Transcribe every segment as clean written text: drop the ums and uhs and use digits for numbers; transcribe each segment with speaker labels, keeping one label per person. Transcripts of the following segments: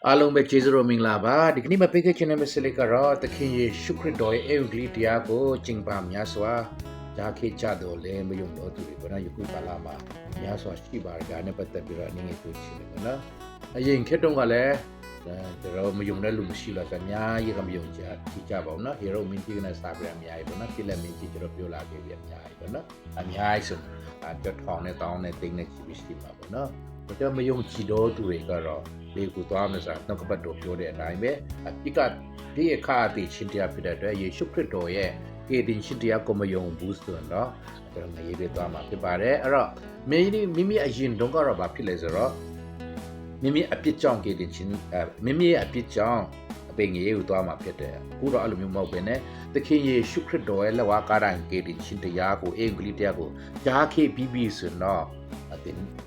Speaker 1: အားလုံးပဲကျေးဇူးတော်မင်္ဂလာပါဒီကနေ့မှာပေးခဲ့ခြင်းနဲ့မစလိကတော့သခင်ယေရှုခရစ်တော်ရဲ့အင်္ဂလိပ်တရားကိုကျင့်ပါများစွာကြားခေကြတော်လဲမယုံတော်သူတွေကတော့ယခုကာလမှာများစွာရှိပါကြတဲ့ပတ်သက်ပြီးတော့အနေနဲ့တွေ့ချင်တယ်နော်အရင်ခေတ်တုန်းကလည်းကျွန်တော်မယုံတဲ့လူမရှိလို့ဆိုအများကြီးကမယုံကြပါဘူးနော်ဟီရိုမင်းကြီးကလည်းစာပြအများကြီးပေါ့နော်ပြလက်မင်းကြီးကျွန်တော်ပြောလာခဲ့ပြီးအများကြီးပေါ့နော်အများကြီးဆိုတော့ထောင်နဲ့တောင်းနဲ့တိတ်နဲ့ရှိပါပေါ့နော်ကျွန်တော်မယုံကြည်တော်သူတွေကတော့ဒီကူသွားမယ်ဆိုတော့ကပတ်တော်ပြောတဲ့အတိုင်းပဲအပိကဒီအခါတည်ချင်းတရားဖြစ်တဲ့အတွက်ယေရှုခရစ်တော်ရဲ့ကေတင်ချင်းတရားကိုမယုံဘူးဆိုတော့ကျွန်တော်ငရေပြသွားမှာဖြစ်ပါတယ်အဲ့တော့မိမိအရင်တုန်းကတော့ဘာဖြစ်လဲဆိုတော့မိမိအပြစ်ကြောင့်ကေတင်ချင်းမိမိရဲ့အပြစ်ကြောင့်အပင်ငရေကိုသွားမှာဖြစ်တယ်အခုတော့အဲ့လိုမျိုးမဟုတ်ဘဲနဲ့သခင်ယေရှုခရစ်တော်ရဲ့လက်ဝါးကားတိုင်းကေတင်ချင်းတရားကိုအင်္ဂလိပ်တရားကိုကြားခေပြီးဆိုတော့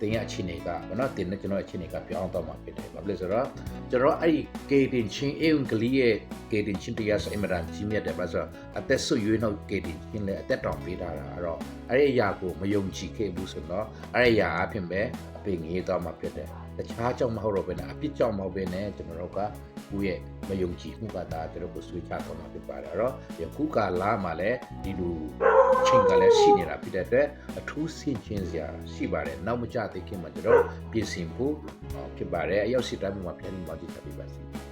Speaker 1: တင်ရအခြေအနေကဘာလို့တင်နေကျွန်တော်အခြေအနေကပြောင်းတော့မှာဖြစ်တယ်ဘာလို့လဲဆိုတော့ကျွန်တော်အဲ့ဒီကေတင်ချင်းအင်္ဂလိပ်ရဲ့ကေတင်ချင်းတရားဆိုအင်မတန်ကြီးမြတ်တယ်ဘာလို့ဆိုတော့အသက်ဆွရွေးနောက်ကေတင်ချင်းလည်းအသက်တောင်ပေးတာအဲ့တော့အဲ့ဒီအရာကိုမယုံကြည်ခဲ့ဘူးဆိုတော့အဲ့ဒီအရာအဖြစ်ပဲအပင်ငေးတော့မှာဖြစ်တယ်တခြားကြောင့်မဟုတ်တော့ဘဲနဲ့အပြစ်ကြောင့်မဟုတ်ဘဲနဲ့ကျွန်တော်တို့ကကိုယ့်ရဲ့မယုံကြည်မှုကဒါကျွန်တော်ကိုဆွေးချတော့မှာဖြစ်ပါတယ်အဲ့တော့ယခုကာလမှာလည်းဒီလိုချိန်ကလည်းရှိနေတာဖြစ်တဲ့အတွက်အထူးဆင်ခြင်စရာရှိပါတယ်နောက်မကြသေးခင်မှာကျွန်တော်ပြင်ဆင်ဖို့ဖြစ်ပါတယ်အရောက်စစ်တိုင်းမှာပြန်ပြီးမှကြည့်ပြပါစီ